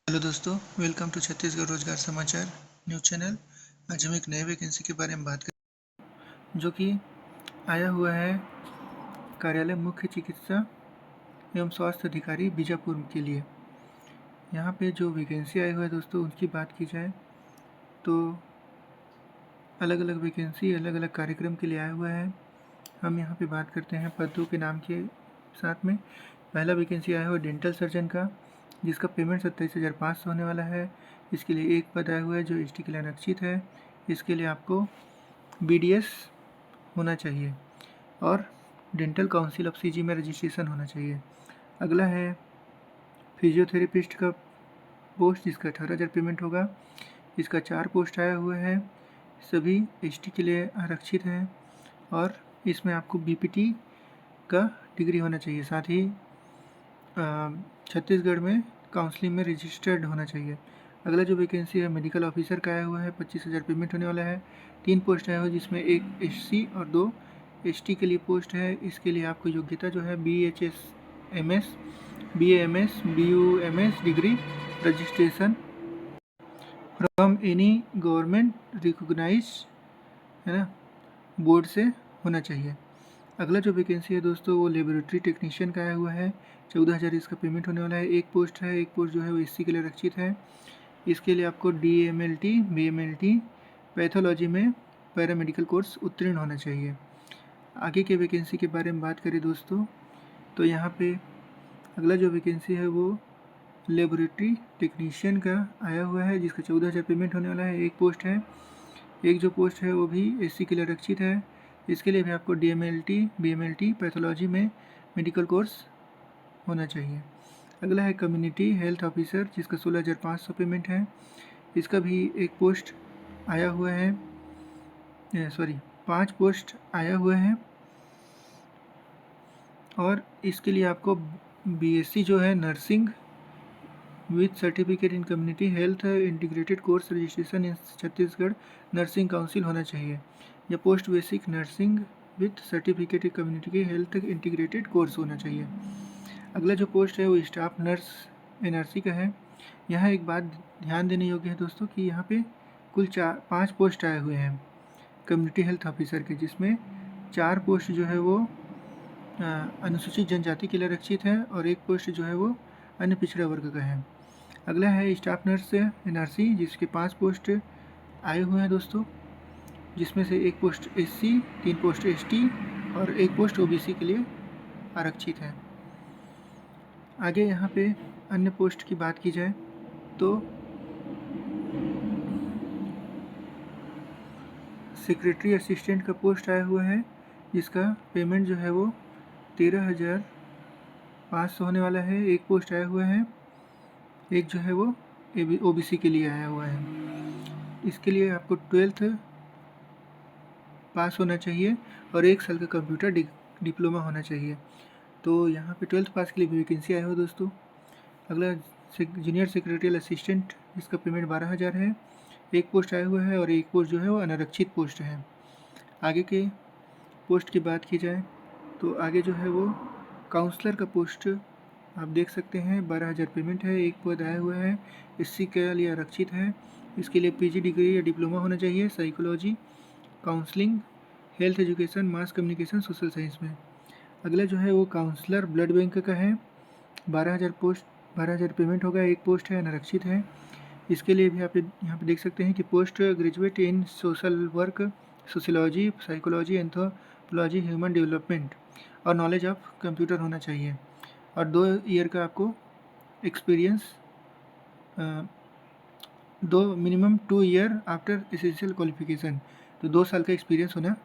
Hello दोस्तों, welcome to Chhattisgarh रोजगार समाचार न्यूज चैनल। आज हम एक नए वैकेंसी के बारे में बात करें जो कि आया हुआ है कार्यालय मुख्य चिकित्सा एवं स्वास्थ्य अधिकारी बीजापुर के लिए। यहाँ पे जो वैकेंसी आया हुआ है दोस्तों, उनकी बात की जाए तो अलग अलग वैकेंसी अलग अलग कार्यक्रम के लिए आया हुआ है। हम यहाँ पे बात करते हैं पदों के नाम के साथ में। पहला वैकेंसी आया हुआ है डेंटल सर्जन का, जिसका पेमेंट 27,500 होने वाला है। इसके लिए एक पद आया हुआ है जो एसटी के लिए आरक्षित है। इसके लिए आपको बीडीएस होना चाहिए और डेंटल काउंसिल ऑफ सीजी में रजिस्ट्रेशन होना चाहिए। अगला है फिजियोथेरेपिस्ट का पोस्ट, जिसका 18,000 पेमेंट होगा। इसका 4 पोस्ट आया हुआ है, सभी एसटी के लिए आरक्षित हैं और इसमें आपको बीपीटी का डिग्री होना चाहिए। साथ ही छत्तीसगढ़ में काउंसलिंग में रजिस्टर्ड होना चाहिए। अगला जो वैकेंसी है मेडिकल ऑफिसर का आया हुआ है, 25,000 पेमेंट होने वाला है। 3 पोस्ट आया हुआ है, जिसमें एक एससी और 2 एसटी के लिए पोस्ट है। इसके लिए आपको योग्यता जो है BHS BAMS BUMS degree registration from any government recognise है ना बोर्ड से होना चाहिए। अगला जो वैकेंसी है दोस्तों, वो लेबोरेटरी टेक्नीशियन का आया हुआ है। 14,000 इसका पेमेंट होने वाला है। एक पोस्ट है, एक पोस्ट जो है वो एससी के लिए आरक्षित है। इसके लिए आपको DMLT BMLT पैथोलॉजी में पैरामेडिकल कोर्स उत्तीर्ण होना चाहिए। आगे के वैकेंसी के बारे में बात करें दोस्तों, तो यहाँ पे अगला जो वैकेंसी है वो लेबोरेटरी टेक्नीशियन का आया हुआ है, जिसका 14,000 पेमेंट होने वाला है। एक पोस्ट है, एक जो पोस्ट है वो भी एससी के लिए आरक्षित है। इसके लिए भी आपको DMLT BMLT पैथोलॉजी में मेडिकल कोर्स होना चाहिए। अगला है कम्युनिटी हेल्थ ऑफिसर, जिसका 16,500 पेमेंट है। इसका भी एक पोस्ट आया हुआ है, 5 पोस्ट आया हुआ है और इसके लिए आपको BSc जो है nursing with certificate in community health integrated course registration in Chhattisgarh nursing council होना चाहिए, या post basic nursing with certificate in community health integrated course होना चाहिए। अगला जो पोस्ट है वो स्टाफ नर्स NRC का है। यहाँ एक बात ध्यान देने योग्य है दोस्तों कि यहाँ पे कुल 5 पोस्ट आए हुए हैं कम्युनिटी हेल्थ ऑफिसर के, जिसमें 4 पोस्ट जो है वो अनुसूचित जनजाति के लिए आरक्षित है और एक पोस्ट जो है वो अन्य पिछड़ा वर्ग का है। अगला है स्टाफ नर्स NRC, जिसके 5 पोस्ट आए हुए हैं दोस्तों, जिसमें से एक पोस्ट SC, 3 पोस्ट ST और एक पोस्ट OBC के लिए आरक्षित है। आगे यहाँ पे अन्य पोस्ट की बात की जाए तो सेक्रेटरी असिस्टेंट का पोस्ट आया हुआ है, जिसका पेमेंट जो है वो 13,500 होने वाला है। एक पोस्ट आया हुआ है, एक जो है वो OBC के लिए आया हुआ है। इसके लिए आपको 12th पास होना चाहिए और 1 साल का कंप्यूटर डिप्लोमा होना चाहिए। तो यहाँ पे 12th पास के लिए भी वैकेंसी आया हुआ दोस्तों। अगला जूनियर सेक्रेटरियल असिस्टेंट, इसका पेमेंट 12,000 है। एक पोस्ट आया हुआ है और एक पोस्ट जो है वो अनारक्षित पोस्ट है। आगे के पोस्ट की बात की जाए तो आगे जो है वो काउंसलर का पोस्ट आप देख सकते हैं, 12,000 पेमेंट है। एक पद आया हुआ है, SC के लिए आरक्षित है। इसके लिए PG डिग्री या डिप्लोमा होना चाहिए psychology, counselling, health education, mass communication, social science में। अगला जो है वो काउंसलर ब्लड बैंक का है, 12,000 पेमेंट होगा। एक पोस्ट है, अनारक्षित है। इसके लिए भी आप यहाँ पे देख सकते हैं कि post graduate in social work, sociology, psychology, anthropology, human development और नॉलेज ऑफ कंप्यूटर होना चाहिए और 2 ईयर का आपको experience, 2 year after essential qualification, तो 2 साल का एक्सपीरियंस होना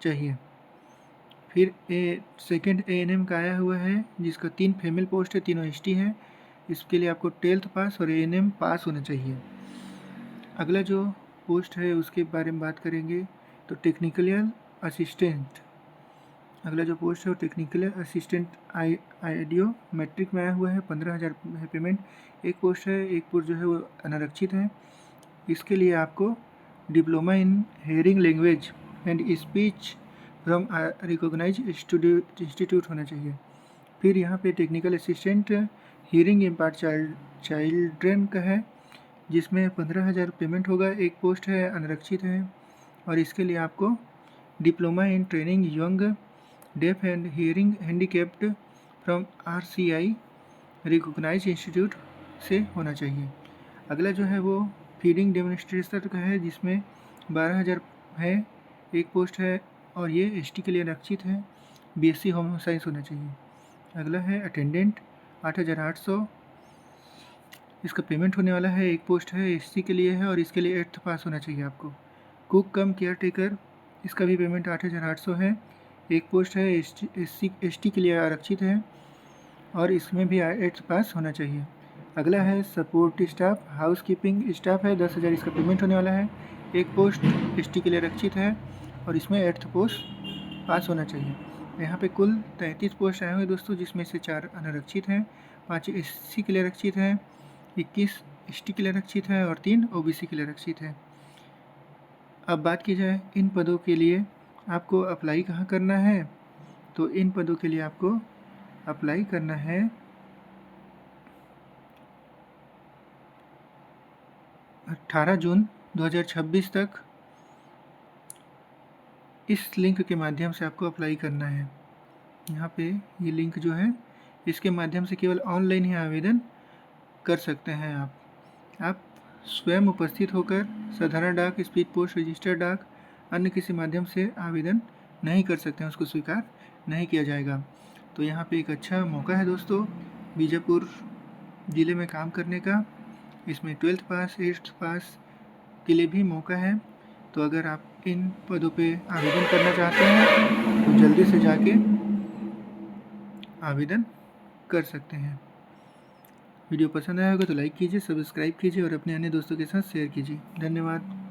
चाहिए। फिर सेकेंड ANM का आया हुआ है, जिसका 3 फीमेल पोस्ट है, तीनों ST हैं। इसके लिए आपको 12th पास और ANM पास होना चाहिए। अगला जो पोस्ट है उसके बारे में बात करेंगे तो टेक्निकल असिस्टेंट। अगला जो पोस्ट है वो टेक्निकल असिस्टेंट आइडियो मैट्रिक में आया हुआ है, 15,000 है पेमेंट। एक पोस्ट है, एक पोस्ट जो है वो अनारक्षित है। इसके लिए आपको diploma in hearing language and speech from recognise institute होना चाहिए। फिर यहाँ पे technical assistant hearing impaired children का है, जिसमें 15,000 पेमेंट होगा। एक पोस्ट है अनारक्षित है, और इसके लिए आपको diploma in training young deaf and hearing handicapped from RCI recognise institute से होना चाहिए। अगला जो है वो फीडिंग डेमोन्स्ट्रेटर का है, जिसमें 12,000 है, एक पोस्ट है, और ये ST के लिए आरक्षित है। BSc होम साइंस होना चाहिए। अगला है अटेंडेंट 8,800, इसका पेमेंट होने वाला है, एक पोस्ट है, SC के लिए है, और इसके लिए 8th पास होना चाहिए आपको। कुक कम केयर टेकर, इसका भी पेमेंट 8,800 है, एक पोस्ट है, ST के लिए आरक्षित है, और इसमें भी 8th पास होना चाहिए। अगला है support staff house keeping staff है, 10,000 इसका पेमेंट होने वाला है, एक पोस्ट ST के लिए आरक्षित है, और इसमें 8th पोस्ट पास होना चाहिए। यहाँ पे कुल 33 पोस्ट आए हुए दोस्तों, जिसमें से 4 अनारक्षित हैं, 5 SC के लिए आरक्षित हैं, 21 ST के लिए आरक्षित है, और 3 OBC के लिए आरक्षित है। अब बात की जाए इन पदों के लिए आपको अप्लाई कहाँ करना है, तो इन पदों के लिए आपको अप्लाई करना है 18 जून 2026 तक। इस लिंक के माध्यम से आपको अप्लाई करना है। यहाँ पे ये लिंक जो है, इसके माध्यम से केवल ऑनलाइन ही आवेदन कर सकते हैं आप स्वयं उपस्थित होकर साधारण डाक, स्पीड पोस्ट, रजिस्टर्ड डाक, अन्य किसी माध्यम से आवेदन नहीं कर सकते हैं, उसको स्वीकार नहीं किया जाएगा। तो यहाँ पे एक अच्छा मौका है दोस्तों बीजापुर ज़िले में काम करने का। इसमें 12th पास, 8th पास के लिए भी मौका है। तो अगर आप इन पदों पे आवेदन करना चाहते हैं तो जल्दी से जाके आवेदन कर सकते हैं। वीडियो पसंद आया होगा तो लाइक कीजिए, सब्सक्राइब कीजिए, और अपने अन्य दोस्तों के साथ शेयर कीजिए। धन्यवाद।